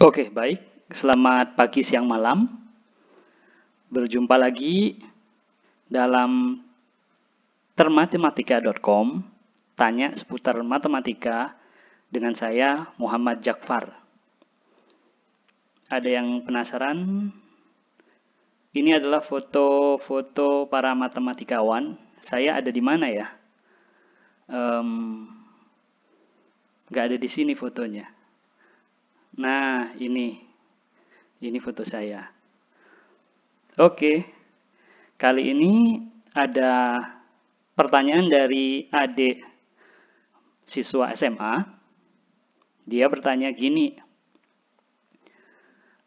Oke, baik. Selamat pagi, siang, malam. Berjumpa lagi dalam termatematika.com. Tanya seputar matematika dengan saya, Muhammad Jakfar. Ada yang penasaran? Ini adalah foto-foto para matematikawan. Saya ada di mana ya? Nggak ada di sini fotonya. Nah, ini foto saya. Oke, kali ini ada pertanyaan dari adik siswa SMA. Dia bertanya gini,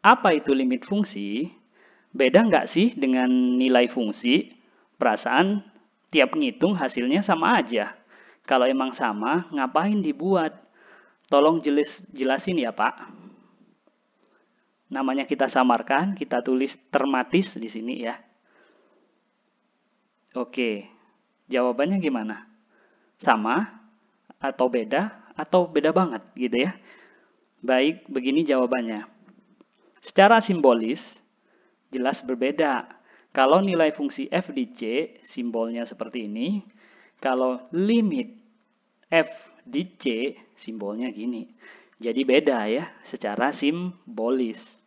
apa itu limit fungsi? Beda nggak sih dengan nilai fungsi? Perasaan tiap ngitung hasilnya sama aja. Kalau emang sama, ngapain dibuat? Tolong jelasin ya Pak. Namanya kita samarkan, kita tulis termatis di sini ya. Oke, jawabannya gimana? Sama atau beda banget gitu ya. Baik, begini jawabannya. Secara simbolis jelas berbeda. Kalau nilai fungsi f di C simbolnya seperti ini, kalau limit f di C simbolnya gini. Jadi beda ya secara simbolis.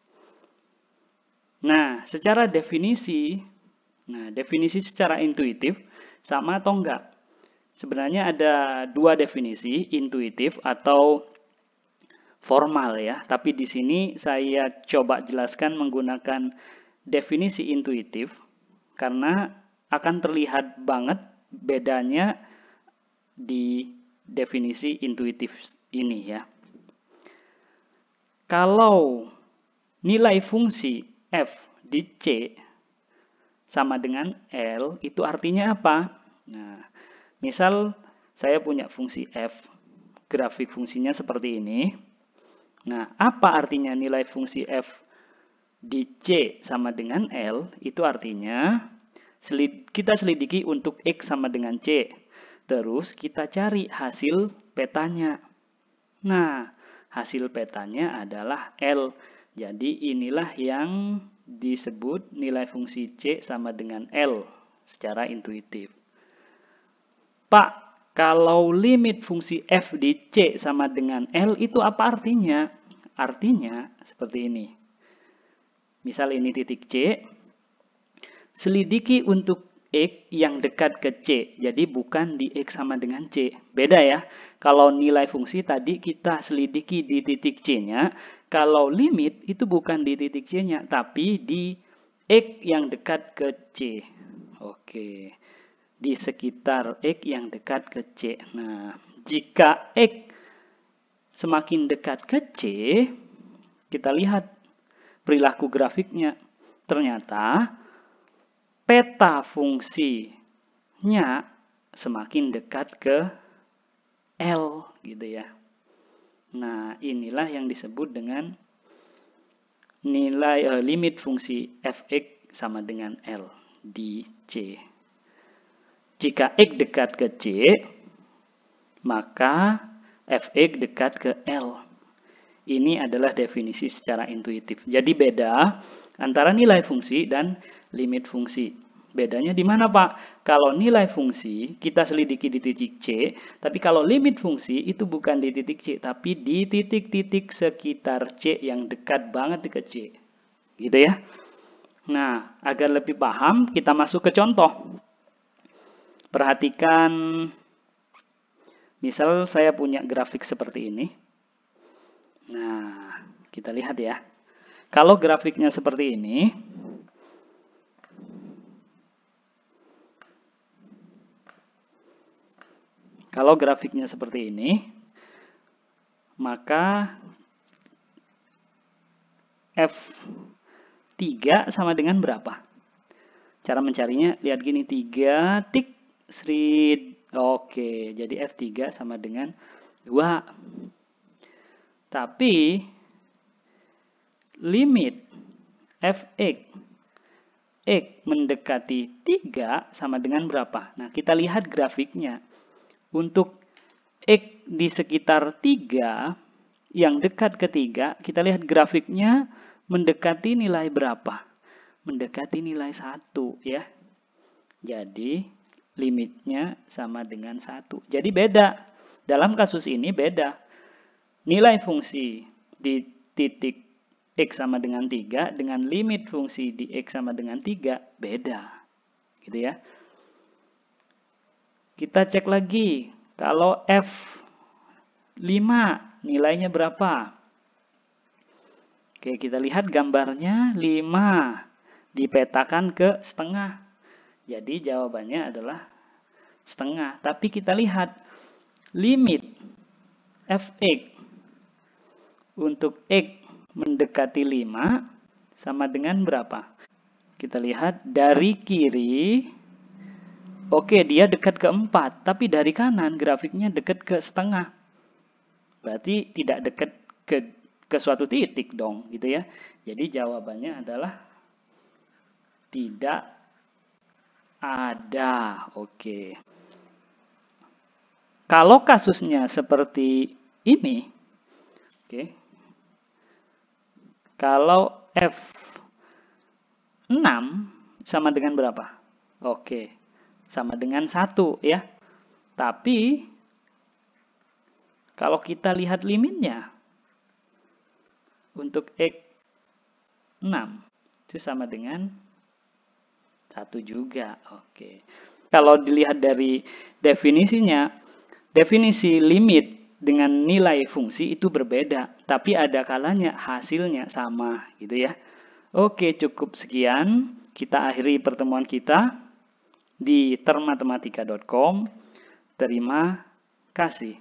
Nah, secara definisi, definisi secara intuitif sama atau enggak? Sebenarnya ada dua definisi, intuitif atau formal ya. Tapi di sini saya coba jelaskan menggunakan definisi intuitif karena akan terlihat banget bedanya di definisi intuitif ini ya. Kalau nilai fungsi f di C sama dengan L, itu artinya apa? Nah, misal saya punya fungsi f, grafik fungsinya seperti ini. Nah, apa artinya nilai fungsi f di C sama dengan L? Itu artinya kita selidiki untuk X sama dengan C. Terus kita cari hasil petanya. Nah, hasil petanya adalah L. Jadi inilah yang disebut nilai fungsi C sama dengan L secara intuitif. Pak, kalau limit fungsi f di C sama dengan L itu apa artinya? Artinya seperti ini. Misal ini titik C, selidiki untuk X yang dekat ke C. Jadi bukan di X sama dengan C. Beda ya. Kalau nilai fungsi tadi kita selidiki di titik C-nya. Kalau limit itu bukan di titik C-nya. Tapi di X yang dekat ke C. Oke. Di sekitar X yang dekat ke C. Nah, jika X semakin dekat ke C, kita lihat perilaku grafiknya. Ternyata peta fungsinya semakin dekat ke L gitu ya. Nah, inilah yang disebut dengan nilai limit fungsi fx sama dengan L di C. Jika x dekat ke C, maka fx dekat ke L. Ini adalah definisi secara intuitif. Jadi beda antara nilai fungsi dan limit fungsi. Bedanya di mana, Pak? Kalau nilai fungsi kita selidiki di titik C, tapi kalau limit fungsi itu bukan di titik C, tapi di titik-titik sekitar C yang dekat banget ke C. Gitu ya. Nah, agar lebih paham, kita masuk ke contoh. Perhatikan, misal saya punya grafik seperti ini. Nah, kita lihat ya. Kalau grafiknya seperti ini, maka F3 sama dengan berapa? Cara mencarinya, lihat gini, 3 tik srit. Oke, jadi F3 sama dengan 2. Tapi limit Fx X mendekati 3 sama dengan berapa? Nah, kita lihat grafiknya. Untuk X di sekitar 3, yang dekat ke 3, kita lihat grafiknya mendekati nilai berapa? Mendekati nilai 1 ya. Jadi limitnya sama dengan 1. Jadi beda. Dalam kasus ini beda. Nilai fungsi di titik X sama dengan 3 dengan limit fungsi di X sama dengan 3 beda. Gitu ya. Kita cek lagi. Kalau F5 nilainya berapa? Oke, kita lihat gambarnya 5 dipetakan ke setengah. Jadi jawabannya adalah setengah. Tapi kita lihat limit Fx untuk X mendekati 5 sama dengan berapa? Kita lihat dari kiri, oke dia dekat ke 4, tapi dari kanan grafiknya dekat ke setengah. Berarti tidak dekat ke suatu titik dong, gitu ya. Jadi jawabannya adalah tidak ada. Oke. Kalau kasusnya seperti ini, oke. Kalau F6 sama dengan berapa? Oke, sama dengan 1 ya. Tapi kalau kita lihat limitnya untuk X6 itu sama dengan 1 juga. Oke. Kalau dilihat dari definisinya, definisi limit dengan nilai fungsi itu berbeda, tapi ada kalanya hasilnya sama gitu ya. Oke, cukup sekian. Kita akhiri pertemuan kita di termatematika.com. Terima kasih.